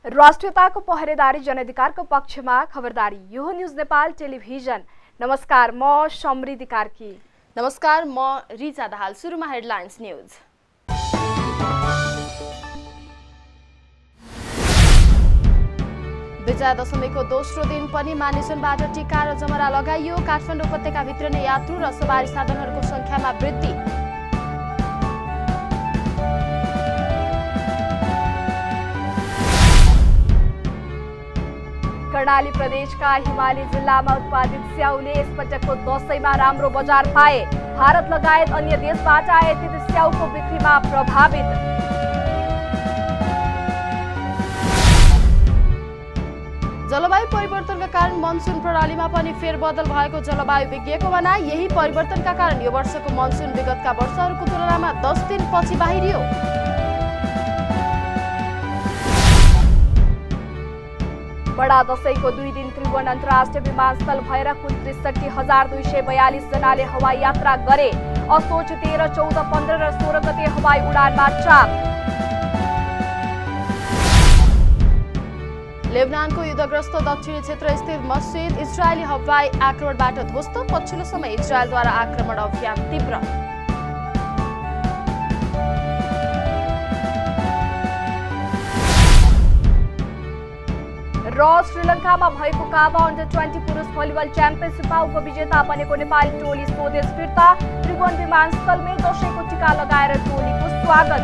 राष्ट्रियताको पहरेदारी जनअधिकारको पक्षमा खबरदारी। यो न्यूज नेपाल टेलिभिजन। नमस्कार, म समृद्धि कार्की। नमस्कार, म रिचा दाहाल। सुरुमा हेडलाइन्स न्यूज। विजया दशमीको दोस्रो दिन पनि मानिसजनबाट टीका र जमरा लगाइयो। काठमाडौँ उपत्यका भित्रने यात्रु र सवारी साधनहरूको संख्यामा वृद्धि। कर्णाली प्रदेशका हिमाली जिल्लामा उत्पादित स्याउले यसपटकको दशैंमा राम्रो बजार पाए। भारत लगायत अन्य देशबाट आयातित स्याउको बिक्रीमा प्रभावित। जलवायु परिवर्तनका कारण मनसुन प्रणालीमा पनि फेरबदल भएको जलवायु विज्ञको भनाइ। यही परिवर्तनका कारण यो वर्षको मनसुन विगतका वर्षहरूको तुलनामा 10 दिन पछि बाहिरियो। बडा दशैंको 2 दिन त्रिभुवन अन्तर्राष्ट्रिय विमानस्थल भएर कुल 63,242 जनाले हवाई यात्रा गरे। असोज 13, 14, 15 र 16 गते हवाई उडानमा चाप। लेबनानको युद्धग्रस्त दक्षिणी क्षेत्र स्थित मस्जिद इजरायली हवाई आक्रमणबाट ध्वस्त। पछिल्लो समय इजरायलद्वारा आक्रमण अभियान तीव्र। र श्रीलङ्कामा भएको काबा अन्डर-20 पुरुष भलिबल च्याम्पियनसिपमा उपविजेता बनेको नेपाली टोली स्वदेश फिर्ता। त्रिभुवन विमानस्थलमै दशैंको टीका लगाएर टोलीको स्वागत।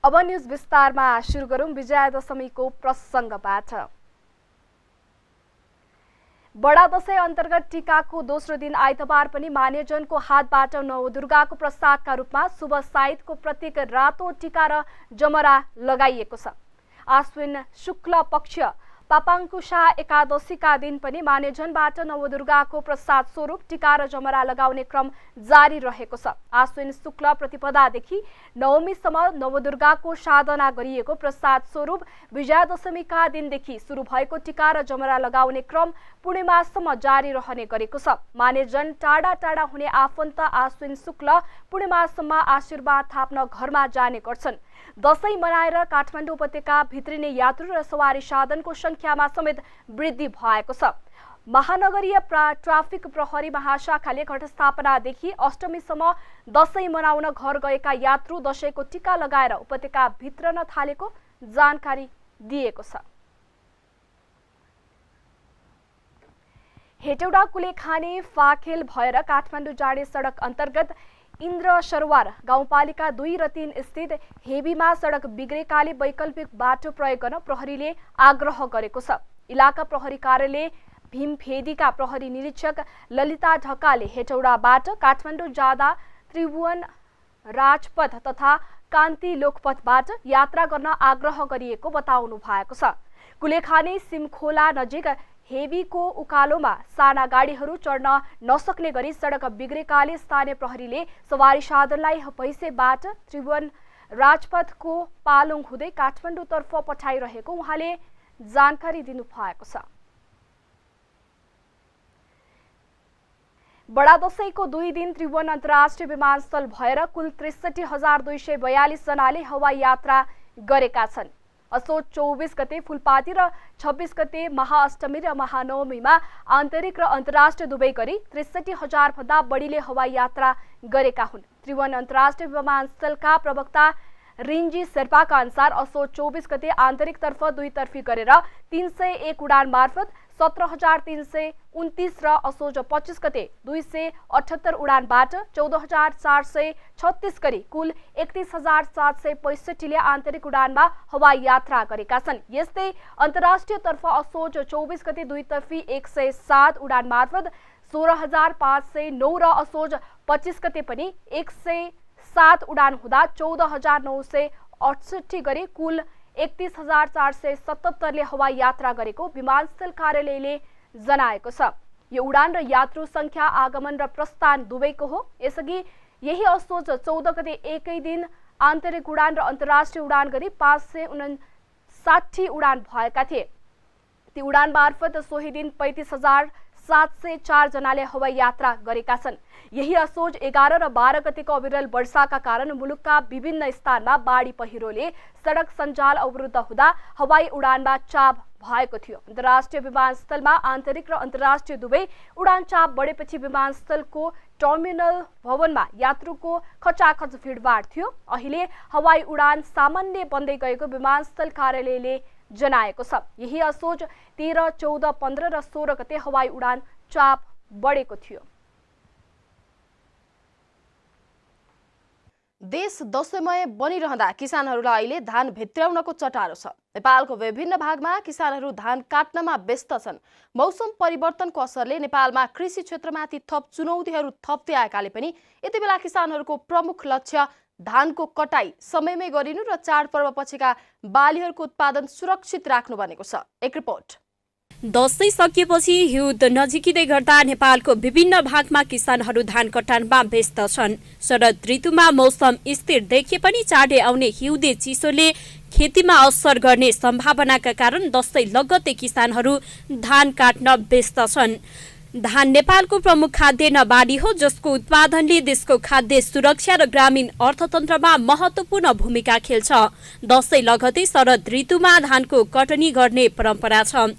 अब न्यूज विस्तारमा सुरु गरौं। विजया दशमीको प्रसंगबाट। बडा दशैं अन्तर्गत टीकाको दोस्रो दिन आइतबार पनि मान्यजनको हातबाट नवदुर्गाको प्रसादका रूपमा शुभ साइतको प्रतीक रातो टीका र जमरा लगाइएको छ। आश्विन शुक्ल पक्ष पापाङ्कुशा एकादशीका दिन पनि मान्यजनबाट नवदुर्गाको प्रसाद स्वरूप टीका र जमरा लगाउने क्रम जारी रहेको छ। आश्विन शुक्ल प्रतिपदादेखि नवमीसम्म नवदुर्गाको साधना गरिएको प्रसाद स्वरूप विजया दशमीका दिनदेखि सुरु भएको टीका र जमरा लगाउने क्रम पूर्णिमासम्म जारी रहने गरेको छ। मान्यजन टाढा टाढा हुने आफन्त आश्विन शुक्ल पूर्णिमासम्म आशीर्वाद थाप्न घरमा जाने गर्छन्। दशैं मनाएर काठमाडौँ उपत्यका भित्रिने यात्रु र सवारी साधनको संख्यामा समेत वृद्धि भएको छ। महानगरीय ट्राफिक प्रहरी महाशाखाले घटस्थापनादेखि अष्टमीसम्म दशैं मनाउन घर गएका यात्रु दशैंको टीका लगाएर उपत्यका भित्रन थालेको जानकारी दिएको छ। हेटौडा कुलेखानी फाखेल भएर काठमाडौँ जाने सडक अन्तर्गत इन्द्र सरोवर गाउँपालिका 2 र 3 स्थित हेबीमा सडक बिग्रेकाले वैकल्पिक बाटो प्रयोग गर्न प्रहरीले आग्रह गरेको छ। इलाका प्रहरी कार्यालय भीमफेदीका प्रहरी निरीक्षक ललिता ढकालले हेटौडाबाट काठमाडौँ जाँदा त्रिभुवन राजपथ तथा कान्ति लोकपथबाट यात्रा गर्न आग्रह गरिएको बताउनु भएको छ। कुलेखानी सिमखोला नजिक हेबीको उकालोमा साना गाडीहरू चढ्न नसक्ने गरी सडक बिग्रेकाले स्थानीय प्रहरीले सवारी साधनलाई भैसेबाट त्रिभुवन राजपथको पालुङ हुँदै काठमाडौँतर्फ पठाइरहेको उहाँले जानकारी दिनुभएको छ। बडा दशैंको 2 दिन त्रिभुवन अन्तर्राष्ट्रिय विमानस्थल भएर कुल 63,242 जनाले हवाई यात्रा गरेका छन्। असोज 24 गते फुलपाती र 26 गते महाअष्टमी र महानवमीमा आन्तरिक र अन्तर्राष्ट्रिय दुवै गरी 63,000 भन्दा बढीले हवाई यात्रा गरेका हुन्। त्रिभुवन अन्तर्राष्ट्रिय विमानस्थलका प्रवक्ता रिन्जी शेर्पाका अनुसार असोज 24 गते आन्तरिकतर्फ दुईतर्फी गरेर 301 उडान मार्फत 17,329 र असोज 25 गते 278 उडानबाट 14,436 गरी कुल 31,765 ले आन्तरिक उडानमा हवाई यात्रा गरेका छन्। यस्तै अन्तर्राष्ट्रिय तर्फ असोज 24 गते दुईतर्फी 107 उडान मार्फत 16,509 र असोज 25 गते पनि 107 उडान हुँदा 14,968 गरी कुल 31,477 ले हवाई यात्रा गरेको विमानस्थल कार्यालयले जनाएको छ। यो उडान र यात्रु संख्या आगमन र प्रस्थान दुवैको हो। यसअघि यही असोज 14 गते एकै दिन आन्तरिक उडान र अन्तर्राष्ट्रिय उडान गरी 559 उडान भएका थिए। ती उडान मार्फत सोही दिन 35,000 704 जनाले हवाई यात्रा गरेका छन्। यही असोज 11 र 12 गतेको अविरल वर्षाका कारण मुलुकका विभिन्न स्थानमा बाढी पहिरोले सडक सञ्जाल अवरुद्ध हुँदा हवाई उडानमा चाप भएको थियो। अन्तर्राष्ट्रिय विमानस्थलमा आन्तरिक र अन्तर्राष्ट्रिय दुवै उडान चाप बढेपछि विमानस्थलको टर्मिनल भवनमा यात्रुको खचाखच भिडभाड थियो। अहिले हवाई उडान सामान्य बन्दै गएको विमानस्थल कार्यालयले जनाएको छ। यही असोज 13, 14, 15 र 16 गते हवाई उडान चाप बढेको थियो। देश दशैंमय बनिरहँदा किसानहरूलाई अहिले धान भित्र्याउनको चटारो छ। नेपालको विभिन्न भागमा किसानहरू धान काट्नमा व्यस्त छन्। मौसम परिवर्तनको असरले नेपालमा कृषि क्षेत्रमाथि थप चुनौतीहरू थप्दै आएकाले पनि यति बेला किसानहरूको प्रमुख लक्ष्य धानको कटाई समयमै गरिनु र चाडपर्वपछिका बालीहरूको उत्पादन सुरक्षित राख्नु बनेको छ। एक रिपोर्ट। दशैं सकिएपछि हिउँद नजिकिँदै गर्दा नेपालको विभिन्न भागमा किसानहरू धान कटानमा व्यस्त छन्। शरद ऋतुमा मौसम स्थिर देखिए पनि चाँडै आउने हिउँदे चिसोले खेतीमा असर गर्ने सम्भावनाका कारण दशैं लगत्तै किसानहरू धान काट्न व्यस्त छन्। धान नेपालको प्रमुख खाद्यान्न बाली हो, जसको उत्पादनले देशको खाद्य सुरक्षा र ग्रामीण अर्थतन्त्रमा महत्त्वपूर्ण भूमिका खेल्छ। दशैं लगत्तै शरद ऋतुमा धानको कटनी गर्ने परम्परा छ,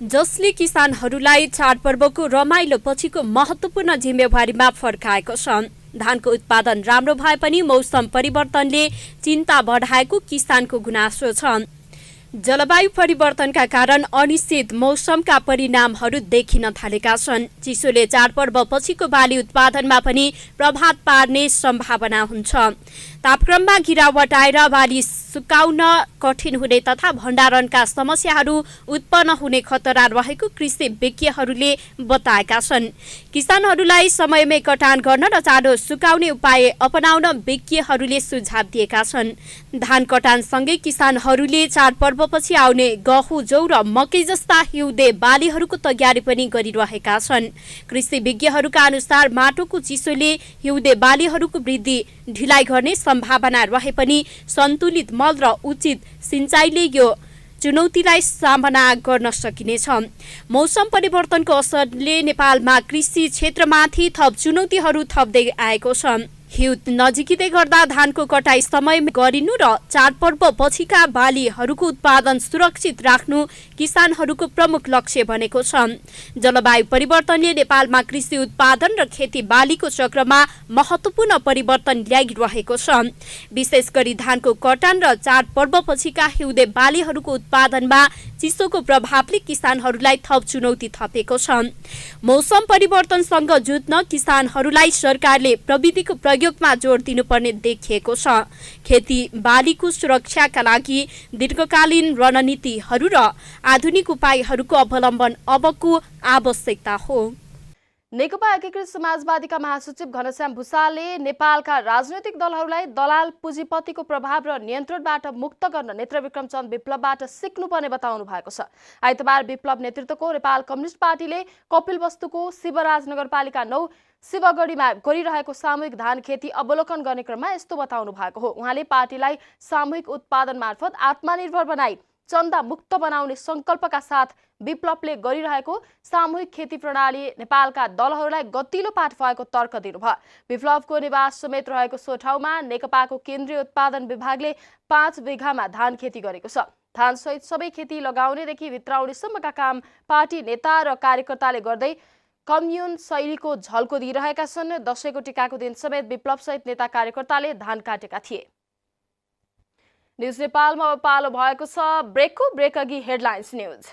जसले किसानहरूलाई चाडपर्वको रमाइलो पछिको महत्त्वपूर्ण जिम्मेवारीमा फर्काएको छ। धानको उत्पादन राम्रो भए पनि मौसम परिवर्तनले चिन्ता बढाएको किसानको गुनासो छ। जलवायु परिवर्तनका कारण अनिश्चित मौसमका परिणामहरू देखिन थालेका छन्। चिसोले चाडपर्व पछिको बाली उत्पादनमा पनि प्रभाव पार्ने सम्भावना हुन्छ। तापक्रममा गिरावट आएर बाली सुकाउन कठिन हुने तथा भण्डारणका समस्याहरू उत्पन्न हुने खतरा रहेको कृषि विज्ञहरूले बताएका छन्। किसानहरूलाई समयमै कटान गर्न र चाँडो सुकाउने उपाय अपनाउन विज्ञहरूले सुझाव दिएका छन्। धान कटानसँगै किसानहरूले चाडपर्वपछि आउने गहुँ, जौ र मकै जस्ता हिउँदे बालीहरूको तयारी पनि गरिरहेका छन्। कृषि विज्ञहरूका अनुसार माटोको चिसोले हिउँदे बालीहरूको वृद्धि ढिलाइ गर्ने सम्भावना रहे पनि सन्तुलित मल र उचित सिंचाइले यो चुनौतीलाई सामना गर्न सकिनेछ। मौसम परिवर्तनको असरले नेपालमा कृषि क्षेत्रमाथि थप चुनौतीहरू थप्दै आएको छ। हिउँद नजिकिँदै गर्दा धानको कटाई समयमै गरिनु र चाडपर्व पछिका बालीहरूको उत्पादन सुरक्षित राख्नु किसानहरूको प्रमुख लक्ष्य बनेको छ। जलवायु परिवर्तनले नेपालमा कृषि उत्पादन र खेती बालीको चक्रमा महत्त्वपूर्ण परिवर्तन ल्याइरहेको छ। विशेष गरी धानको कटान र चाडपर्व पछिका हिउँदे बालीहरूको उत्पादनमा चिसोको प्रभावले किसानहरूलाई थप चुनौती थपेको छ। मौसम परिवर्तनसँग जुझ्न किसानहरूलाई सरकारले प्रविधिको प्रयोगमा जोड दिनुपर्ने देखिएको छ। खेती बालीको सुरक्षाका लागि दीर्घकालीन रणनीतिहरू र आधुनिक उपायहरूको अवलम्बन अबको आवश्यकता हो। नेकपा एकीकृत समाजवादीका महासचिव घनश्याम भुसालले नेपालका राजनैतिक दलहरूलाई दलाल पुँजीपतिको प्रभाव र नियन्त्रणबाट मुक्त गर्न नेत्रविक्रम चन्द विप्लवबाट सिक्नुपर्ने बताउनु भएको छ। आइतबार विप्लव नेतृत्वको नेपाल कम्युनिस्ट पार्टीले कपिलवस्तुको शिवराज नगरपालिका 9 शिवगढीमा गरिरहेको सामूहिक धान खेती अवलोकन गर्ने क्रममा यस्तो बताउनु भएको हो। उहाँले पार्टीलाई सामूहिक उत्पादन मार्फत आत्मनिर्भर बनाई चन्दा मुक्त बनाउने संकल्पका साथ विप्लवले गरिरहेको सामूहिक खेती प्रणाली नेपालका दलहरूलाई गतिलो पाठ भएको तर्क दिनुभयो। विप्लवको निवास समेत रहेको सो ठाउँमा नेकपाको केन्द्रीय उत्पादन विभागले 5 बिघामा धान खेती गरेको छ। धान सहित सबै खेती लगाउनेदेखि भित्राउनेसम्मका काम पार्टी नेता र कार्यकर्ताले गर्दै कम्युन शैलीको झल्को दिइरहेका छन्। दशैंको टिकाको दिन समेत विप्लव सहित नेता कार्यकर्ताले धान काटेका थिए। न्यूज नेपालमा अब पालो भएको छ ब्रेक अघि हेडलाइन्स न्यूज।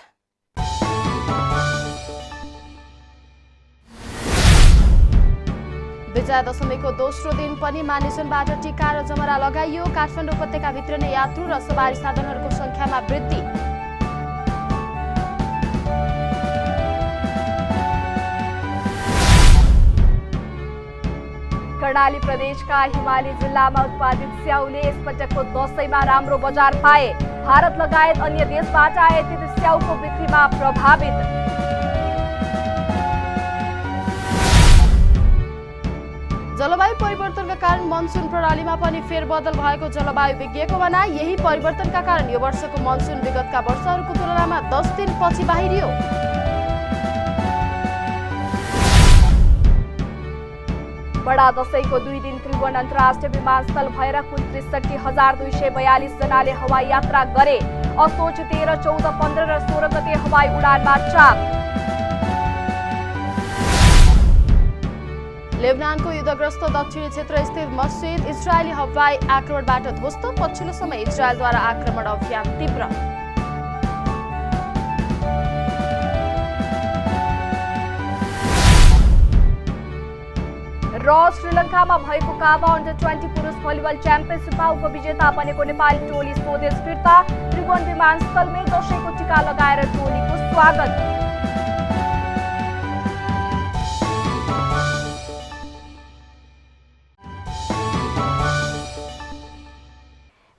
विजया दशमीको दोस्रो दिन पनि मानिसजनबाट टीका र जमरा लगाइयो। काठमाडौँ उपत्यकाभित्र नै यात्रु र सवारी साधनहरूको संख्यामा वृद्धि। कर्णाली प्रदेशका हिमाली जिल्लामा उत्पादित स्याउले यसपटकको दशैंमा राम्रो बजार पाए। भारत लगायत अन्य देशबाट आयातित स्याउको बिक्रीमा प्रभावित। जलवायु परिवर्तनका कारण मनसुन प्रणालीमा पनि फेरबदल भएको जलवायु विज्ञको भनाइ। यही परिवर्तनका कारण यो वर्षको मनसुन विगतका वर्षहरूको तुलनामा 10 दिन पछि बाहिरियो। बडा दशैंको 2 दिन त्रिभुवन अन्तर्राष्ट्रिय विमानस्थल भएर कुल 63,242 जनाले हवाई यात्रा गरे। असोज 13, 14, 15 र 16 गते हवाई उडानमा चाप। लेबनानको युद्धग्रस्त दक्षिणी क्षेत्र स्थित मस्जिद इजरायली हवाई आक्रमणबाट ध्वस्त। पछिल्लो समय इजरायलद्वारा आक्रमण अभियान तीव्र। र श्रीलङ्कामा भएको काबा अन्डर-20 पुरुष भलिबल च्याम्पियनसिपमा उपविजेता बनेको नेपाली टोली स्वदेश फिर्ता। त्रिभुवन विमानस्थलमै दशैंको टीका लगाएर टोलीको स्वागत।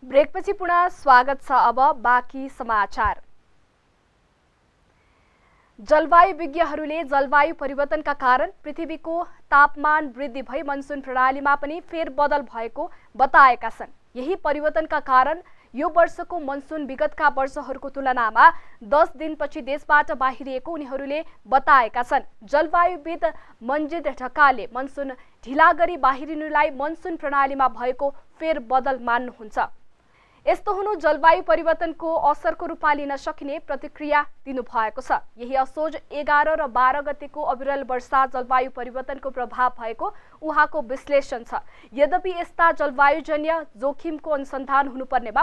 ब्रेकपछि पुनः स्वागत छ। अब बाँकी समाचार। जलवायु विज्ञहरूले जलवायु परिवर्तनका कारण पृथ्वीको तापमान वृद्धि भई मनसुन प्रणालीमा पनि फेरबदल भएको बताएका छन्। यही परिवर्तनका कारण यो वर्षको मनसुन विगतका वर्षहरूको तुलनामा 10 दिनपछि देशबाट बाहिरिएको उनीहरूले बताएका छन्। जलवायुविद मन्जिद ढकालले मनसुन ढिला गरी बाहिरिनुलाई मनसुन प्रणालीमा भएको फेरबदल मान्नुहुन्छ। यस्तो हुनु जलवायु परिवर्तनको असरको रूपमा लिन सकिने प्रतिक्रिया दिनुभएको छ। यही असोज 11 र 12 गतेको अविरल वर्षा जलवायु परिवर्तनको प्रभाव भएको उहाँको विश्लेषण छ। यद्यपि यस्ता जलवायुजन्य जोखिमको अनुसन्धान हुनुपर्नेमा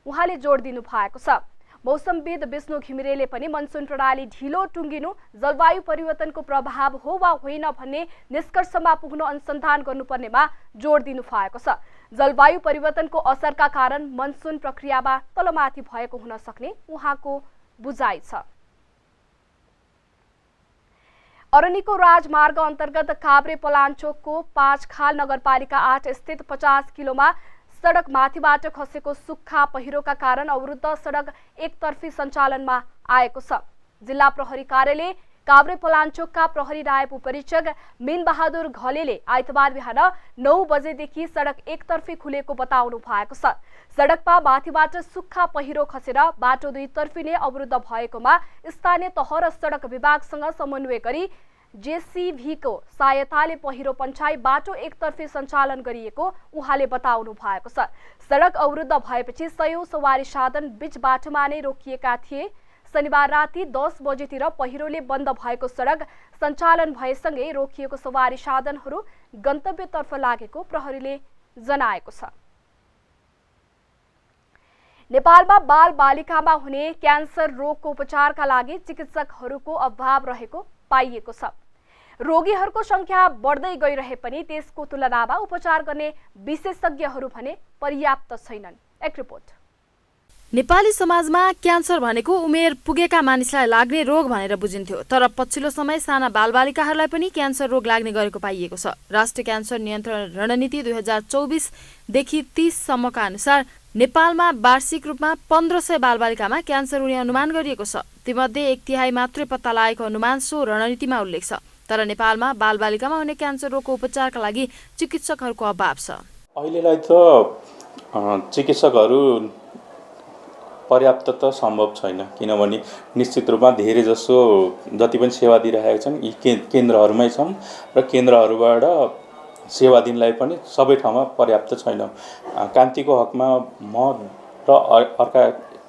उहाँले जोड दिनु भएको छ। मौसमविद विष्णु घिमिरेले पनि मनसुन प्रणाली ढिलो टुङ्गिनु जलवायु परिवर्तनको प्रभाव हो वा होइन भन्ने निष्कर्षमा पुग्न अनुसन्धान गर्नुपर्नेमा जोड दिनु भएको छ। जलवायु परिवर्तनको असरका कारण मनसुन प्रक्रियामा तलमाथि भएको हुन सक्ने उहाँको बुझाइ छ। अरनिको राजमार्ग अन्तर्गत काभ्रे पलाञ्चोकको 5 खाल नगरपालिका 8 स्थित 50 किलोमा सडक माथिबाट खसेको सुक्खा पहिरोका कारण अवरुद्ध सडक एकतर्फी सञ्चालनमा आएको छ। जिल्ला प्रहरी कार्यालय काभ्रे पलाञ्चोकका प्रहरी नायब उपरीक्षक मीनबहादुर घलेले आइतबार बिहान 9 बजेदेखि सडक एकतर्फी खुलेको बताउनु भएको छ। सडकमा माथिबाट सुक्खा पहिरो खसेर बाटो दुईतर्फी नै अवरुद्ध भएकोमा स्थानीय तह र सडक विभागसँग समन्वय गरी जेसीभीको सहायताले पहिरो पञ्चाई बाटो एकतर्फी सञ्चालन गरिएको उहाँले बताउनु भएको छ। सडक अवरुद्ध भएपछि 100 सवारी साधन बीच बाटोमा नै रोकिएका थिए। शनिबार राति 10 बजेतिर पहिरोले बन्द भएको सडक सञ्चालन भएसँगै रोकिएको सवारी साधनहरू गन्तव्यतर्फ लागेको प्रहरीले जनाएको छ। नेपालमा बाल बालिकामा हुने क्यान्सर रोगको उपचारका लागि चिकित्सकहरूको अभाव रहेको पाइएको छ। रोगीहरूको संख्या बढ्दै गइरहे पनि त्यसको तुलनामा उपचार गर्ने विशेषज्ञहरू भने पर्याप्त छैनन्। एक रिपोर्ट। नेपाली समाजमा क्यान्सर भनेको उमेर पुगेका मानिसलाई लाग्ने रोग भनेर बुझिन्थ्यो, तर पछिल्लो समय साना बालबालिकाहरूलाई पनि क्यान्सर रोग लाग्ने गरेको पाइएको छ। राष्ट्रिय क्यान्सर नियन्त्रण रणनीति 2024 देखि 30 सम्मका अनुसार नेपालमा वार्षिक रूपमा 1500 बालबालिकामा क्यान्सर हुने अनुमान गरिएको छ। तीमध्ये 1/3 मात्रै पत्ता लागेको अनुमान सो रणनीतिमा उल्लेख छ। तर नेपालमा बालबालिकामा हुने क्यान्सर रोगको उपचारका लागि चिकित्सकहरूको अभाव छ। अहिलेलाई त चिकित्सकहरू पर्याप्त त सम्भव छैन, किनभने निश्चित रूपमा धेरै जसो जति पनि सेवा दिइरहेका छन् यी केन्द्रहरूमै छन् र केन्द्रहरूबाट सेवा दिनलाई पनि सबै ठाउँमा पर्याप्त छैन। कान्तिको हकमा म र अर्का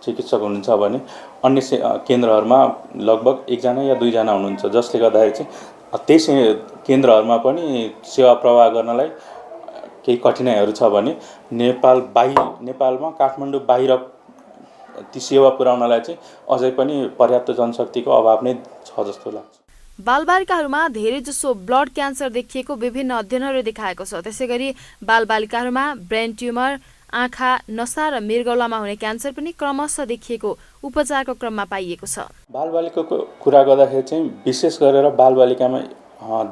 चिकित्सक हुनुहुन्छ भने अन्य केन्द्रहरूमा लगभग 1 जना या 2 जना हुनुहुन्छ, जसले गर्दाखेरि चाहिँ त्यस केन्द्रहरूमा पनि सेवा प्रवाह गर्नलाई केही कठिनाइहरू छ भने नेपालमा काठमाडौँ बाहिर ती सेवा पुर्याउनलाई चाहिँ अझै पनि पर्याप्त जनशक्तिको अभाव नै छ जस्तो लाग्छ। बालबालिकाहरूमा धेरै जसो ब्लड क्यान्सर देखिएको विभिन्न अध्ययनहरूले देखाएको छ। त्यसैगरी बालबालिकाहरूमा ब्रेन ट्युमर, आँखा, नसा र मृगौलामा हुने क्यान्सर पनि क्रमशः देखिएको उपचारको क्रममा पाइएको छ। बालबालिकाको कुरा गर्दाखेरि चाहिँ विशेष गरेर बालबालिकामा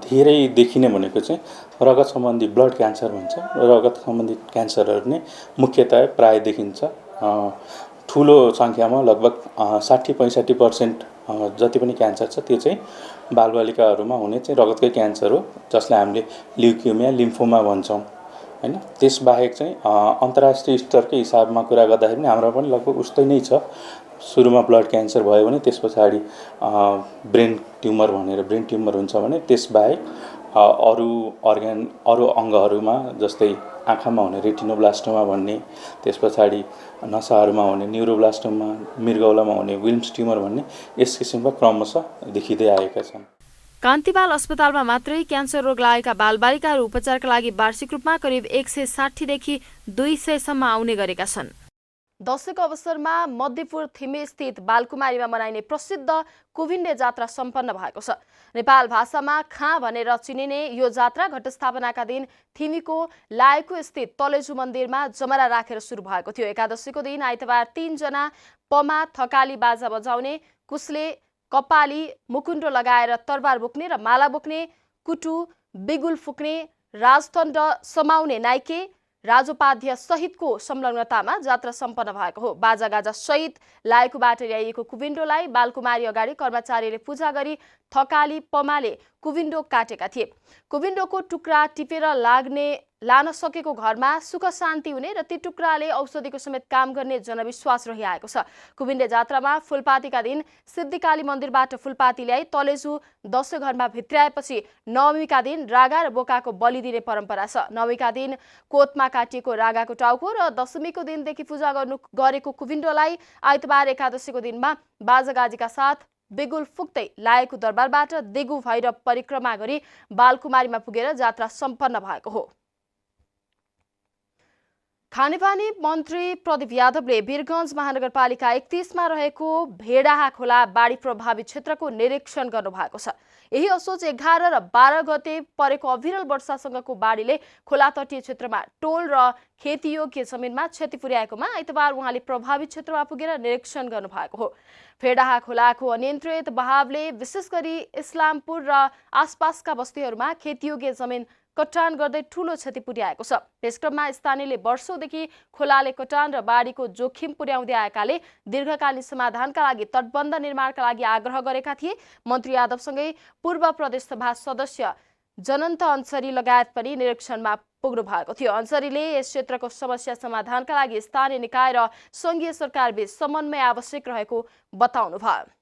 धेरै देखिने भनेको चाहिँ रगत सम्बन्धी ब्लड क्यान्सर भन्छ। रगत सम्बन्धी क्यान्सरहरू नै मुख्यतया प्राय देखिन्छ। ठुलो सङ्ख्यामा लगभग 60-65% जति पनि क्यान्सर छ त्यो चाहिँ बालबालिकाहरूमा हुने चाहिँ रगतकै क्यान्सर हो, जसलाई हामीले ल्युकेमिया, लिम्फोमा भन्छौँ हैन। त्यसबाहेक चाहिँ अन्तर्राष्ट्रिय स्तरकै हिसाबमा कुरा गर्दाखेरि पनि हाम्रो पनि लगभग उस्तै नै छ। सुरुमा ब्लड क्यान्सर भयो भने त्यस पछाडि ब्रेन ट्युमर हुन्छ भने त्यसबाहेक अरू अङ्गहरूमा जस्तै आँखामा हुने रेटिनोब्लास्टोमा भन्ने, त्यस पछाडि नसाहरूमा हुने न्युरोब्लास्टोमा, मृगौलामा हुने विल्म्स ट्युमर भन्ने यस किसिमका क्रमशः देखिँदै आएका छन्। कान्तिबाल अस्पतालमा मात्रै क्यान्सर रोग लागेका बालबालिकाहरू उपचारका लागि वार्षिक रूपमा करिब 160 देखि 200 सम्म आउने गरेका छन्। दशैंको अवसरमा मध्यपुर थिमे स्थित बालकुमारीमा मनाइने प्रसिद्ध कुभिन्डे जात्रा सम्पन्न भएको छ। नेपाल भाषामा खाँ भनेर चिनिने यो जात्रा घटस्थापनाका दिन थिमीको लायकु स्थित तलेजु मन्दिरमा जमरा राखेर सुरु भएको थियो। एकादशीको दिन आइतबार 3 जना पमा थकाली बाजा बजाउने, कुस्ले, कपाली, मुकुण्डो लगाएर तरबार बोक्ने र माला बोक्ने, कुटु, बिगुल फुक्ने, राजदण्ड समाउने नाइके, राजोपाध्याय सहितको संलग्नतामा जात्रा सम्पन्न भएको हो। बाजागाजा सहित लायकुबाट ल्याइएको कुभिन्डोलाई बालकुमारी अगाडि कर्मचारीले पूजा गरी थकाली पमाले कुभिन्डो काटेका थिए। कुभिन्डोको टुक्रा टिपेर लान सकेको घरमा सुख शान्ति हुने र ती टुक्राले औषधिको समेत काम गर्ने जनविश्वास रहिआएको छ। कुभिन्डे जात्रामा फुलपातीका दिन सिद्धिकाली मन्दिरबाट फुलपाती ल्याई तलेजु दशैं घरमा भित्र्याएपछि नवमीका दिन रागा र बोकाको बलि दिने परम्परा छ। नवमीका दिन कोतमा काटिएको रागाको टाउको र दशमीको दिनदेखि पूजा गरेको कुभिन्डोलाई आइतबार एकादशीको दिनमा बाजागाजीका साथ बिगुल फुक्दै लायकु दरबारबाट दिगु भएर परिक्रमा गरी बालकुमारीमा पुगेर जात्रा सम्पन्न भएको हो। खानेपानी मन्त्री प्रदीप यादवले वीरगञ्ज महानगरपालिका 31 मा रहेको भेडाहा खोला बाढी प्रभावित क्षेत्रको निरीक्षण गर्नु भएको छ। यही असोज 11 र 12 गते परेको अविरल वर्षासँगको बाढीले खोला तटीय क्षेत्रमा टोल र खेतीयोग्य जमिनमा क्षति पुर्याएकोमा आइतबार उहाँले प्रभावित क्षेत्रमा पुगेर निरीक्षण गर्नु भएको हो। भेडाहा खोलाको अनियन्त्रित बहावले विशेष गरी इस्लामपुर र आसपासका बस्तीहरूमा खेतीयोग्य जमिन कटान गर्दै ठूलो क्षति पुर्याएको छ। त्यस क्रममा स्थानीयले वर्षौंदेखि खोलाले कटान र बाढीको जोखिम पुर्याउँदै आएकाले दीर्घकालीन समाधानका लागि तटबन्ध निर्माणका लागि आग्रह गरेका थिए। मन्त्री यादवसँगै पूर्व प्रदेश सभा सदस्य जनन्त अन्सरी लगायत पनि निरीक्षणमा पुग्नु भएको थियो। अन्सरीले यस क्षेत्रको समस्या समाधानका लागि स्थानीय निकाय र संघीय सरकारबीच समन्वय आवश्यक रहेको बताउनुभयो।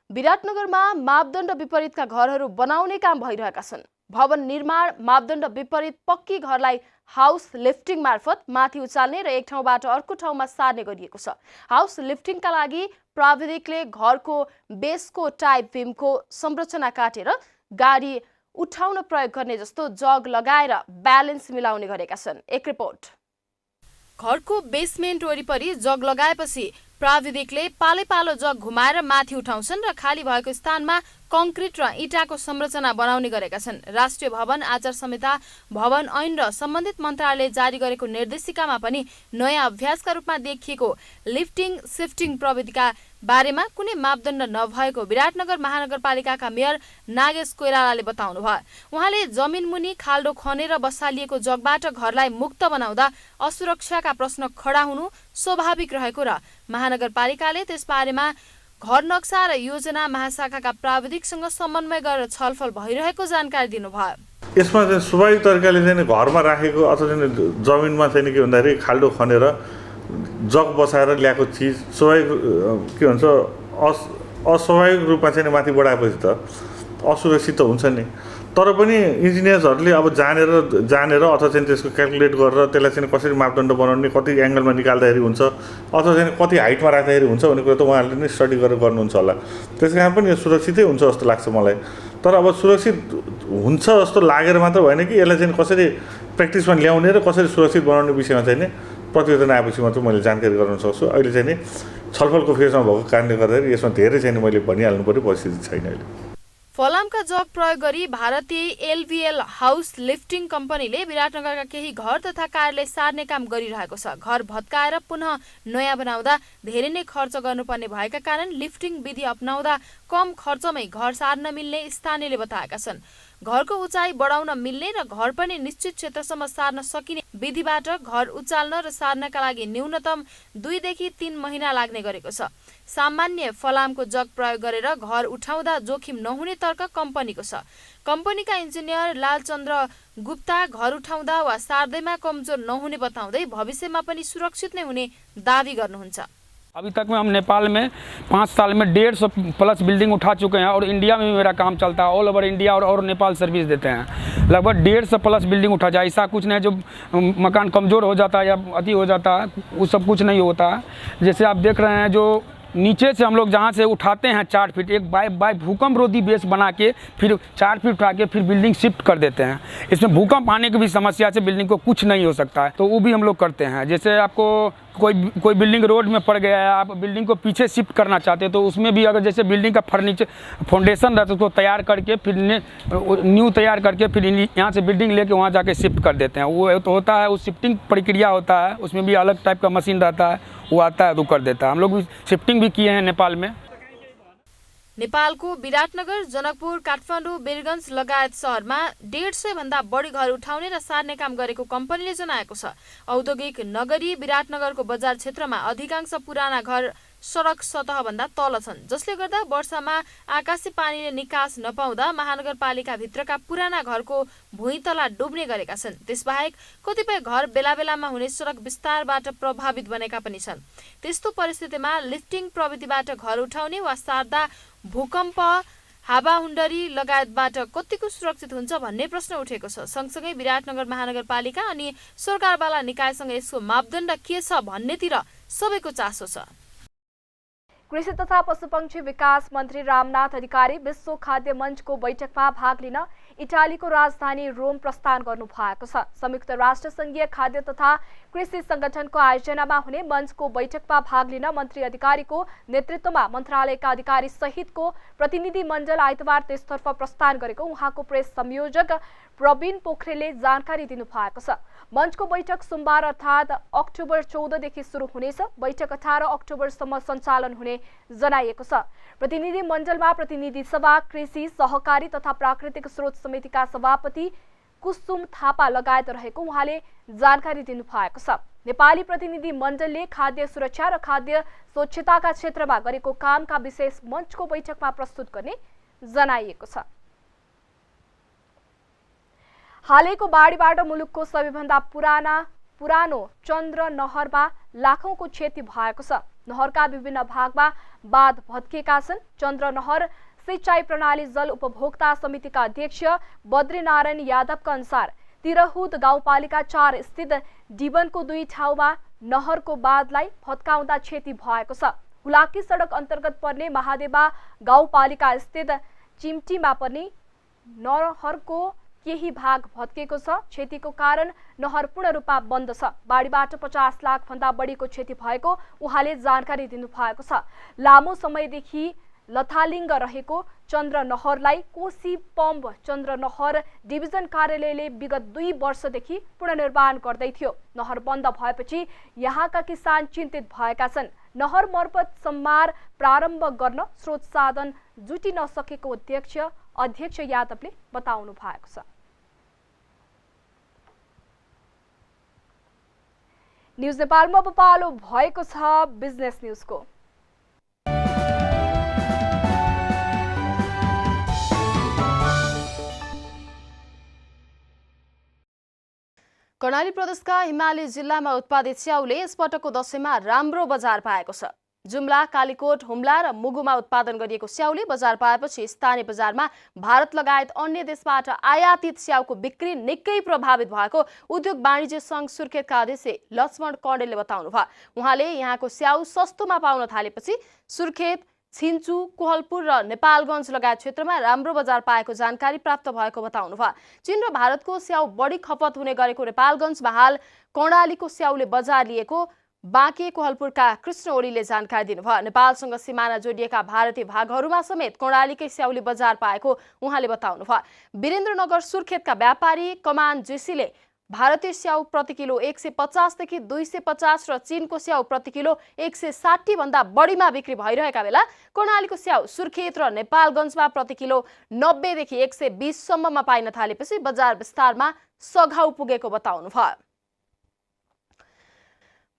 विराटनगरमा मापदण्ड विपरीतका घरहरू बनाउने काम भइरहेका छन्। भवन निर्माण मापदण्ड विपरीत पक्की घरलाई हाउस लिफ्टिङ मार्फत माथि उचाल्ने र एक ठाउँबाट अर्को ठाउँमा सार्ने गरिएको छ। हाउस लिफ्टिङका लागि प्राविधिकले घरको बेसको टाइप बिमको संरचना काटेर गाडी उठाउन प्रयोग गर्ने जस्तो जग लगाएर ब्यालेन्स मिलाउने गरेका छन्। एक रिपोर्ट। घरको बेसमेन्ट वरिपरि जग लगाएपछि प्राविधिकले पालो जग घुमाएर माथि उठाउँछन् र खाली भएको स्थानमा कंक्रिट र इँटाको संरचना बनाउने गरेका छन्। राष्ट्रिय भवन आचार संहिता, भवन ऐन र सम्बन्धित मन्त्रालयले जारी गरेको निर्देशिकामा पनि नयाँ अभ्यासका रूपमा देखिएको लिफ्टिङ शिफ्टिङ प्रविधिका बारेमा कुनै मापदण्ड नभएको विराटनगर महानगरपालिकाका मेयर नागेश कोइरालाले बताउनुभयो। उहाँले जमिन मुनि खाल्डो खनेर बसालिएको जगबाट घरलाई मुक्त बनाउँदा असुरक्षाका प्रश्न खडा हुनु स्वाभाविक रहेको र महानगरपालिकाले त्यसबारेमा घर नक्सा र योजना महाशाखाका प्राविधिकसँग समन्वय गरेर छलफल भइरहेको जानकारी दिनुभयो। यसमा चाहिँ स्वाभाविक तरिकाले चाहिँ घरमा राखेको अथवा चाहिँ जमिनमा चाहिँ के भन्दाखेरि खाल्डो खनेर जग बसाएर ल्याएको चिज स्वाभाविक के भन्छ अस्वाभाविक रूपमा चाहिँ माथि बढाएपछि त असुरक्षित त हुन्छ नि। तर पनि इन्जिनियर्सहरूले अब जानेर अथवा चाहिँ त्यसको क्यालकुलेट गरेर त्यसलाई चाहिँ कसरी मापदण्ड बनाउने, कति एङ्गलमा निकाल्दाखेरि हुन्छ अथवा चाहिँ कति हाइटमा राख्दाखेरि हुन्छ भन्ने कुरा त उहाँहरूले नै स्टडी गरेर गर्नुहुन्छ होला। त्यस कारण पनि यो सुरक्षितै हुन्छ जस्तो लाग्छ मलाई। तर अब सुरक्षित हुन्छ जस्तो लागेर मात्र भएन कि यसलाई चाहिँ कसरी प्र्याक्टिसमा ल्याउने र कसरी सुरक्षित बनाउने विषयमा चाहिँ नि प्रतिवेदन आएपछि मात्र मैले जानकारी गराउन सक्छु। अहिले चाहिँ नि छलफलको फेजमा भएको कारणले गर्दाखेरि यसमा धेरै चाहिँ मैले भनिहाल्नु पर्ने परिस्थिति छैन अहिले। फलामका जग प्रयोग गरी भारतीय एलभीएल हाउस लिफ्टिङ कम्पनीले विराटनगरका केही घर तथा कार्यालय सार्ने काम गरिरहेको छ। घर भत्काएर पुनः नयाँ बनाउँदा धेरै नै खर्च गर्नुपर्ने भएका कारण लिफ्टिङ विधि अपनाउँदा कम खर्चमै घर सार्न मिल्ने स्थानीयले बताएका छन्। घरको उचाइ बढाउन मिल्ने र घर पनि निश्चित क्षेत्रसम्म सार्न सकिने विधिबाट घर उचाल्न र सार्नका लागि न्यूनतम 2 देखि 3 महिना लाग्ने गरेको छ। सामान्य फलामको जग प्रयोग गरेर घर उठाउँदा जोखिम नहुने तर्क कम्पनीको छ। कम्पनीका इन्जिनियर लालचन्द्र गुप्ता घर उठाउँदा वा सार्दैमा कमजोर नहुने बताउँदै भविष्यमा पनि सुरक्षित नै हुने दावी गर्नुहुन्छ। अभी तक में हम नेपाल में 5 साल में 150 प्लस बिल्डिंग उठा चुके हैं और इंडिया में भी मेरा काम चलता है। ऑल ओवर इंडिया और नेपाल सर्विस देते हैं। लगभग 150 प्लस बिल्डिंग उठा जाए। ऐसा कुछ नहीं जो मकान कमज़ोर हो जाता है या अति हो जाता है, वो सब कुछ नहीं होता है। जैसे आप देख रहे हैं जो नीचे से हम लोग जहाँ से उठाते हैं 4 फीट, एक बाय भूकंप रोधी बेस बना के फिर 4 फीट उठा के फिर बिल्डिंग शिफ्ट कर देते हैं। इसमें भूकंप आने की भी समस्या से बिल्डिंग को कुछ नहीं हो सकता है, तो वो भी हम लोग करते हैं। जैसे आपको कोई बिल्डिंग रोड में पड़ गया है, आप बिल्डिंग को पीछे शिफ्ट करना चाहते हैं, तो उसमें भी अगर जैसे बिल्डिंग का फर्नीचर फाउंडेशन रहता है उसको तैयार करके फिर न्यू तैयार करके फिर यहाँ से बिल्डिंग लेके वहाँ जाके शिफ्ट कर देते हैं। वो तो होता है, वो शिफ्टिंग प्रक्रिया होता है, उसमें भी अलग टाइप का मशीन रहता है, वो आता है तो कर देता है। हम लोग भी शिफ्टिंग भी किए हैं नेपाल में। नेपालको विराटनगर, जनकपुर, काठमाडौँ, वीरगञ्ज लगायत सहरमा 150 भन्दा बढी घर उठाउने र सार्ने काम गरेको कम्पनीले जनाएको छ। औद्योगिक नगरी विराटनगरको बजार क्षेत्रमा अधिकांश पुराना घर सडक सतहभन्दा तल छन्, जसले गर्दा वर्षामा आकाशी पानीले निकास नपाउँदा महानगरपालिका भित्रका पुराना घरको भुइँतला डुब्ने गरेका छन्। त्यसबाहेक कतिपय घर बेला बेलामा हुने सडक विस्तारबाट प्रभावित बनेका पनि छन्। त्यस्तो परिस्थितिमा लिफ्टिङ प्रविधिबाट घर उठाउने वा सार्दा भूकम्प, हावाहुण्डरी लगायतबाट कतिको सुरक्षित हुन्छ भन्ने प्रश्न उठेको छ। सँगसँगै विराटनगर महानगरपालिका अनि सरकारवाला निकायसँग यसको मापदण्ड के छ भन्नेतिर सबैको चासो छ। कृषि तथा पशुपक्षी विकास मन्त्री रामनाथ अधिकारी विश्व खाद्य मञ्चको बैठकमा भाग लिन इटालीको राजधानी रोम प्रस्थान गर्नु भएको छ। संयुक्त राष्ट्र संघीय खाद्य तथा कृषि संगठनको आयोजनामा हुने मञ्चको बैठकमा भाग लिन मन्त्री अधिकारीको नेतृत्वमा मन्त्रालयका अधिकारी सहितको प्रतिनिधि मण्डल आइतबार त्यसतर्फ प्रस्थान गरेको उहाँको प्रेस संयोजक प्रवीण पोखरेलले जानकारी दिनु भएको छ। मञ्चको बैठक सोमबार अर्थात् अक्टोबर 14 देखि सुरु हुनेछ। बैठक 18 अक्टोबरसम्म सञ्चालन हुने जनाइएको छ। प्रतिनिधि मण्डलमा प्रतिनिधि सभा, कृषि, सहकारी तथा प्राकृतिक स्रोत समितिका सभापति कुसुम थापा लगायत रहेको उहाँले जानकारी दिनु भएको छ। नेपाली प्रतिनिधि मण्डलले खाद्य सुरक्षा र खाद्य स्वच्छताका क्षेत्रमा गरेको कामका विशेष मञ्चको बैठकमा प्रस्तुत गर्ने जनाइएको छ। हालैको बाढीबाट मुलुकको सबैभन्दा पुरानो चन्द्र नहरमा लाखौंको क्षति भएको छ। नहरका विभिन्न भागमा बाँध भत्किएका छन्। चन्द्र नहर सिंचाई प्रणाली जल उपभोक्ता समितिका अध्यक्ष बद्रीनारायण यादवका अनुसार तिरहुत गाउँपालिका 4 स्थित डिबनको 2 ठाउँमा नहरको बाँधलाई भत्काउँदा क्षति भएको छ। हुलाकी सडक अन्तर्गत पर्ने महादेवा गाउँपालिका स्थित चिम्टीमा पनि नहरको केही भाग भत्केको छ। क्षतिको कारण नहर पूर्ण रूपमा बन्द छ। बाढीबाट 50 लाख भन्दा बढीको क्षति भएको उहाँले जानकारी दिनु भएको छ। लामो समयदेखि लथालिङ्ग रहेको चन्द्र नहरलाई कोशी पम्प चन्द्र नहर डिभिजन कार्यालयले विगत 2 वर्षदेखि पुनर्निर्माण गर्दै थियो। नहर बन्द भएपछि यहाँका किसान चिन्तित भएका छन्। नहर मर्मत सम्मार प्रारम्भ गर्न स्रोत साधन जुटि नसकेको अध्यक्ष यादवले बताउनु भएको छ। न्यूज नेपालमा अब पालो भएको छ बिजनेस न्यूजको। कर्णाली प्रदेशका हिमाली जिल्लामा उत्पादित स्याउले यसपटकको दशैंमा राम्रो बजार पाएको छ। जुम्ला, कालीकोट, हुम्ला र मुगुमा उत्पादन गरिएको स्याउले बजार पाएपछि स्थानीय बजारमा भारत लगायत अन्य देशबाट आयातित स्याउको बिक्री निकै प्रभावित भएको उद्योग वाणिज्य संघ सुर्खेतका अध्यक्ष लक्ष्मण कौडेलले बताउनुभयो। उहाँले यहाँको स्याउ सस्तोमा पाउन थालेपछि सुर्खेत, छिन्चु, कोहलपुर र नेपालगञ्ज लगायत क्षेत्रमा राम्रो बजार पाएको जानकारी प्राप्त भएको बताउनुभयो। चीन र भारतको स्याउ बढी खपत हुने गरेको नेपालगञ्जमा हाल कर्णालीको स्याउले बजार लिएको बाँके कोहलपुरका कृष्ण ओलीले जानकारी दिनुभयो। नेपालसँग सिमाना जोडिएका भारतीय भागहरूमा समेत कर्णालीकै स्याउले बजार पाएको उहाँले बताउनुभयो। वीरेन्द्रनगर सुर्खेतका व्यापारी कमान जेसीले भारतीय स्याउ प्रति किलो 150 देखि 250 र चीनको स्याउ प्रति किलो 160 भन्दा बढीमा बिक्री भइरहेका बेला कर्णालीको स्याउ सुर्खेत र नेपालगञ्जमा प्रति किलो 90 देखि 120 सम्ममा पाइन थालेपछि बजार विस्तारमा सघाउ पुगेको बताउनुभयो।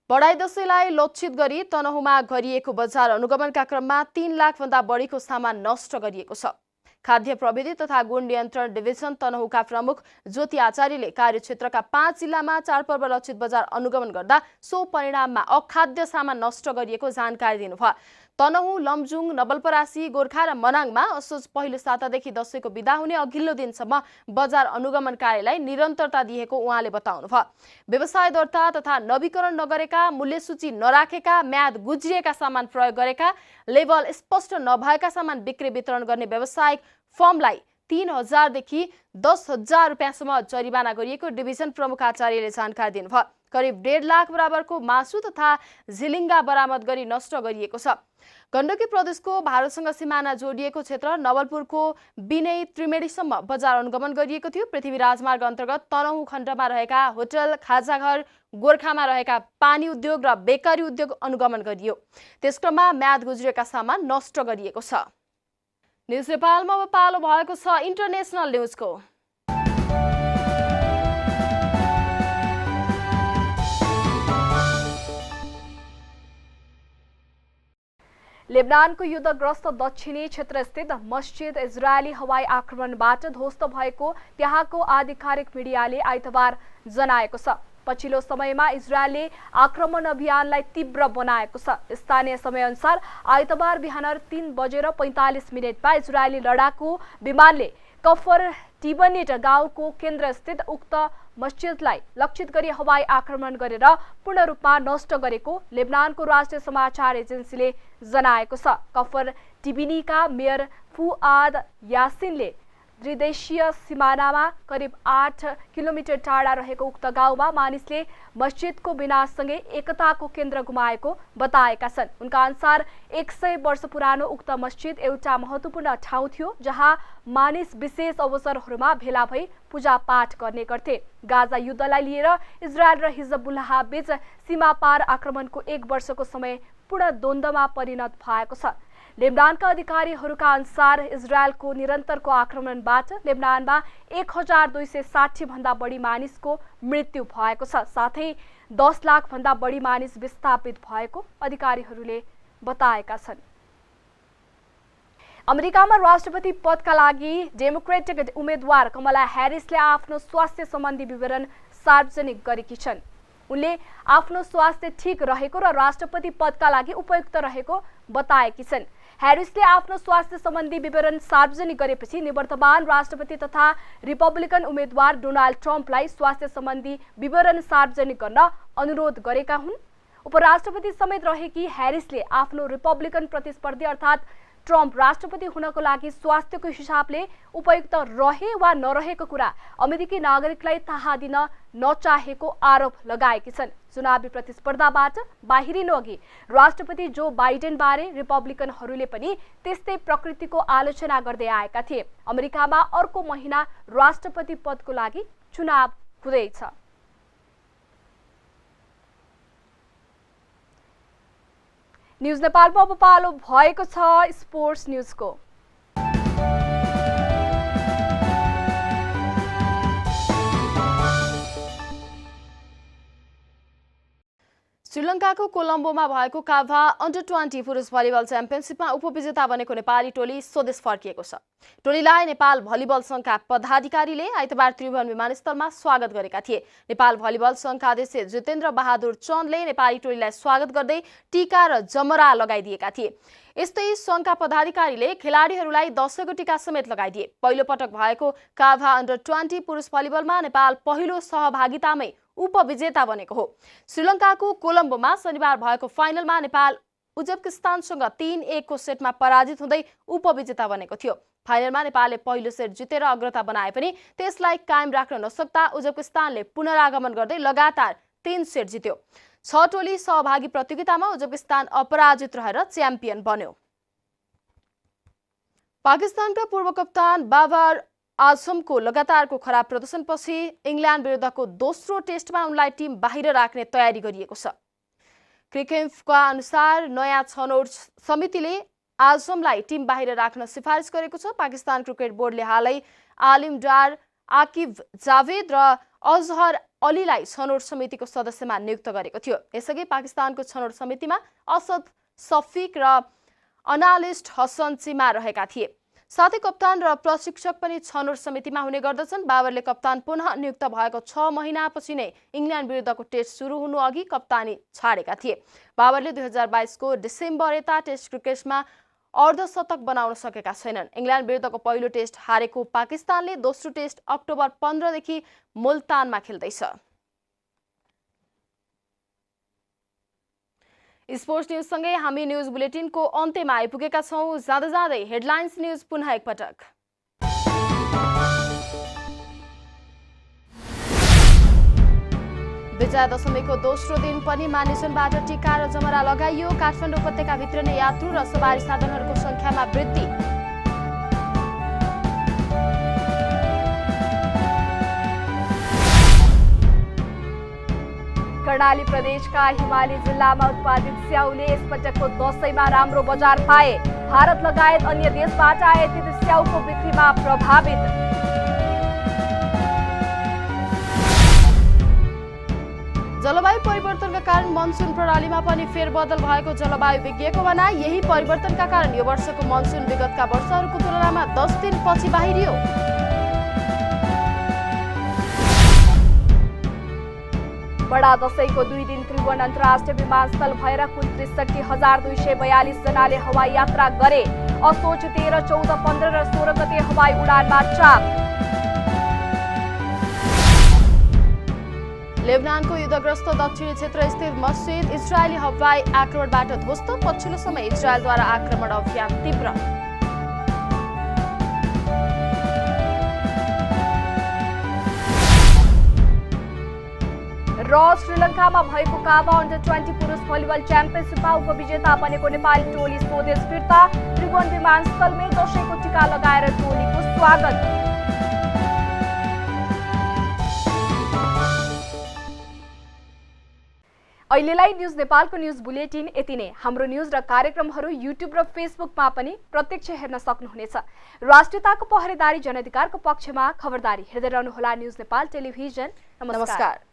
बढाई दशैंलाई लक्षित गरी तनहुमा गरिएको बजार अनुगमनका क्रममा 3 लाख भन्दा बढीको सामान नष्ट गरिएको छ। खाद्य प्रविधि तथा गुण नियन्त्रण डिभिजन तनहुँका प्रमुख ज्योति आचार्यले कार्यक्षेत्रका 5 जिल्लामा चाडपर्व लक्षित बजार अनुगमन गर्दा सो परिणाममा अखाद्य सामान नष्ट गरिएको जानकारी दिनुभयो। तनहुँ, लमजुङ, नवलपरासी, गोर्खा र मनाङमा असोज पहिलो सातादेखि दशैंको बिदा हुने अघिल्लो दिनसम्म बजार अनुगमन कार्यलाई निरन्तरता दिएको उहाँले बताउनुभयो। व्यवसाय दर्ता तथा नवीकरण नगरेका, मूल्य सूची नराखेका, म्याद गुज्रिएका सामान प्रयोग गरेका, लेबल स्पष्ट नभएका सामान बिक्री वितरण गर्ने व्यावसायिक फर्मलाई 3,000 देखि 10,000 रुपियाँसम्म जरिवाना गरिएको डिभिजन प्रमुख आचार्यले जानकारी दिनुभयो। करिब 1.5 लाख बराबरको मासु तथा झिलिङ्गा बरामद गरी नष्ट गरिएको छ। गण्डकी प्रदेशको भारतसँग सिमाना जोडिएको क्षेत्र नवलपुरको बिनै त्रिवेणीसम्म बजार अनुगमन गरिएको थियो। पृथ्वी राजमार्ग अन्तर्गत तनहुँ खण्डमा रहेका होटल, खाजाघर, गोर्खामा रहेका पानी उद्योग र बेकरी उद्योग अनुगमन गरियो। त्यसक्रममा म्याद गुज्रिएका सामान नष्ट गरिएको छ। न्युज नेपालमा अब पालो भएको छ इन्टरनेसनल न्युजको। लेबनानको युद्धग्रस्त दक्षिणी क्षेत्रस्थित मस्जिद इजरायली हवाई आक्रमणबाट ध्वस्त भएको त्यहाँको आधिकारिक मिडियाले आइतबार जनाएको छ। पछिल्लो समयमा इजरायलले आक्रमण अभियानलाई तीव्र बनाएको छ। स्थानीय समयअनुसार आइतबार बिहान 3:45 इजरायली लडाकु विमानले कफर टिबनेट गाउँको केन्द्रस्थित उक्त मस्जिदलाई लक्षित गरी हवाई आक्रमण गरेर पूर्ण रूपमा नष्ट गरेको लेबनानको राष्ट्रिय समाचार एजेन्सीले जनाएको छ। कफर टिबिनीका मेयर फुआद यासिनले त्रिदेशीय सिमानामा करिब 8 किलोमिटर टाढा रहेको उक्त गाउँमा मानिसले मस्जिदको विनाशसँगै एकताको केन्द्र गुमाएको बताएका छन्। उनका अनुसार 100 वर्ष पुरानो उक्त मस्जिद एउटा महत्त्वपूर्ण ठाउँ थियो जहाँ मानिस विशेष अवसरहरूमा भेला भई पूजापाठ गर्ने गर्थे। गाजा युद्धलाई लिएर इजरायल र हिजबुल्लाह बीच सीमा पार आक्रमणको 1 वर्षको समय पूर्ण द्वन्द्वमा परिणत भएको छ। लेबनानका अधिकारीहरूका अनुसार इजरायलको निरन्तरको आक्रमणबाट लेबनानमा 1260 भन्दा बढी मानिसको मृत्यु भएको छ। साथै 10 लाख भन्दा बढी मानिस विस्थापित भएको अधिकारीहरूले बताएका छन्। अमेरिकामा राष्ट्रपति पदका लागि डेमोक्रेटिक उम्मेद्वार कमला ह्यारिसले आफ्नो स्वास्थ्य सम्बन्धी विवरण सार्वजनिक गरेकी छन्। उनले आफ्नो स्वास्थ्य ठीक रहेको र राष्ट्रपति पदका लागि उपयुक्त रहेको बताएकी छन्। ह्यारिसले आफ्नो स्वास्थ्य सम्बन्धी विवरण सार्वजनिक गरेपछि निवर्तमान राष्ट्रपति तथा रिपब्लिकन उम्मेद्वार डोनाल्ड ट्रम्पलाई स्वास्थ्य सम्बन्धी विवरण सार्वजनिक गर्न अनुरोध गरेका हुन्। उपराष्ट्रपति समेत रहेकी ह्यारिसले आफ्नो रिपब्लिकन प्रतिस्पर्धी अर्थात् ट्रम्प राष्ट्रपति हुनको लागि स्वास्थ्यको हिसाबले उपयुक्त रहे वा नरहेको कुरा अमेरिकी नागरिकलाई थाहा दिन नचाहेको आरोप लगाएकी छन्। चुनावी प्रतिस्पर्धाबाट बाहिरिनु अघि राष्ट्रपति जो बाइडेन बारे रिपब्लिकनहरूले पनि त्यस्तै प्रकृतिको आलोचना गर्दै आएका थिए। अमेरिकामा अर्को महिना राष्ट्रपति पदको लागि चुनाव हुँदैछ। न्युज नेपालमा अब पालो भएको छ स्पोर्ट्स न्युजको। श्रीलङ्काको कोलम्बोमा भएको काभा अन्डर 20 पुरुष भलिबल च्याम्पियनसिपमा उपविजेता बनेको नेपाली टोली स्वदेश फर्किएको छ। टोलीलाई नेपाल भलिबल संघका पदाधिकारीले आइतबार त्रिभुवन विमानस्थलमा स्वागत गरेका थिए। नेपाल भलिबल संघका अध्यक्ष जितेन्द्र बहादुर चन्दले नेपाली टोलीलाई स्वागत गर्दै टीका र जमरा लगाइदिएका थिए। यस्तै संघका पदाधिकारीले खेलाडीहरूलाई दशैंको टीका समेत लगाइदिए। पहिलो पटक भएको काभा अन्डर 20 पुरुष भलिबलमा नेपाल पहिलो सहभागितामै उपविजेता बनेको हो। श्रीलङ्काको कोलम्बोमा शनिबार भएको फाइनलमा नेपाल उज्बेकिस्तानसँग 3-1 को सेटमा पराजित हुँदै उपविजेता बनेको थियो। फाइनलमा नेपालले पहिलो सेट जितेर अग्रता बनाए पनि त्यसलाई कायम राख्न नसक्दा उज्बेकिस्तानले पुनरागमन गर्दै लगातार 3 सेट जित्यो। 6 टोली सहभागी प्रतियोगितामा उज्बेकिस्तान अपराजित रहेर च्याम्पियन बन्यो। पाकिस्तानका पूर्व कप्तान बाबर आजमको लगातारको खराब प्रदर्शनपछि इङ्ल्यान्ड विरुद्धको दोस्रो टेस्टमा उनलाई टिम बाहिर राख्ने तयारी गरिएको छ। क्रिकेफका अनुसार नयाँ छनौट समितिले आजमलाई टिम बाहिर राख्न सिफारिस गरेको छ। पाकिस्तान क्रिकेट बोर्डले हालै आलिम डार, आकिब जावेद र अजहर अलीलाई छनौट समितिको सदस्यमा नियुक्त गरेको थियो। यसअघि पाकिस्तानको छनौट समितिमा असद सफिक र अनालिस्ट हसन चिमा रहेका थिए। साथै कप्तान र प्रशिक्षक पनि छनौट समितिमा हुने गर्दछन्। बाबरले कप्तान पुनः नियुक्त भएको 6 महिनापछि नै इङ्ल्यान्ड विरुद्धको टेस्ट सुरु हुनु अघि कप्तानी छाडेका थिए। बाबरले 2022 को डिसेम्बर यता टेस्ट क्रिकेटमा अर्धशतक बनाउन सकेका छैनन्। इङ्ल्यान्ड विरुद्धको पहिलो टेस्ट हारेको पाकिस्तानले दोस्रो टेस्ट अक्टोबर 15 देखि मुल्तानमा खेल्दैछ। स्पोर्ट्स न्यूजसँगै हामी न्यूज बुलेटिनको अन्त्यमा आइपुगेका छौं। जाँदा जाँदै हेडलाइन्स न्यूज पुनः एकपटक। विजया दशमीको दोस्रो दिन पनि मानिसजनबाट टीका र जमरा लगाइयो। काठमाडौँ उपत्यका भित्र नै यात्रु र सवारी साधनहरूको संख्यामा वृद्धि। कर्णाली प्रदेशका हिमाली जिल्लामा उत्पादित स्याउले यसपटकको दशैंमा राम्रो बजार पाए। भारत लगायत अन्य देशबाट आयातित स्याउको बिक्रीमा प्रभावित। जलवायु परिवर्तनका कारण मनसुन प्रणालीमा पनि फेरबदल भएको जलवायु विज्ञको भनाइ। यही परिवर्तनका कारण यो वर्षको मनसुन विगतका वर्षहरूको तुलनामा 10 दिन पछि बाहिरियो। बडा दशैंको 2 दिन त्रिभुवन अन्तर्राष्ट्रिय विमानस्थल भएर कुल 63,242 जनाले हवाई यात्रा गरे। असोज 13, 14, 15 र 16 गते हवाई उडानमा चाप। लेबनानको युद्धग्रस्त दक्षिणी क्षेत्र स्थित मस्जिद इजरायली हवाई आक्रमणबाट ध्वस्त। पछिल्लो समय इजरायलद्वारा आक्रमण अभियान तीव्र। र श्रीलङ्कामा भएको काबा अन्डर-20 पुरुष भलिबल च्याम्पियनसिपमा उपविजेता बनेको नेपाली टोली स्वदेश फिर्ता। त्रिभुवन विमानस्थलमै दशैंको टीका लगाएर टोलीको स्वागत। अहिलेलाई न्यूज नेपालको न्यूज बुलेटिन यति नै। हाम्रो न्यूज र कार्यक्रमहरू युट्युब र फेसबुकमा पनि प्रत्यक्ष हेर्न सक्नुहुनेछ। राष्ट्रियताको पहरेदारी जनअधिकारको पक्षमा खबरदारी हेर्दै रहनुहोला न्यूज नेपाल टेलिभिजन। नमस्कार।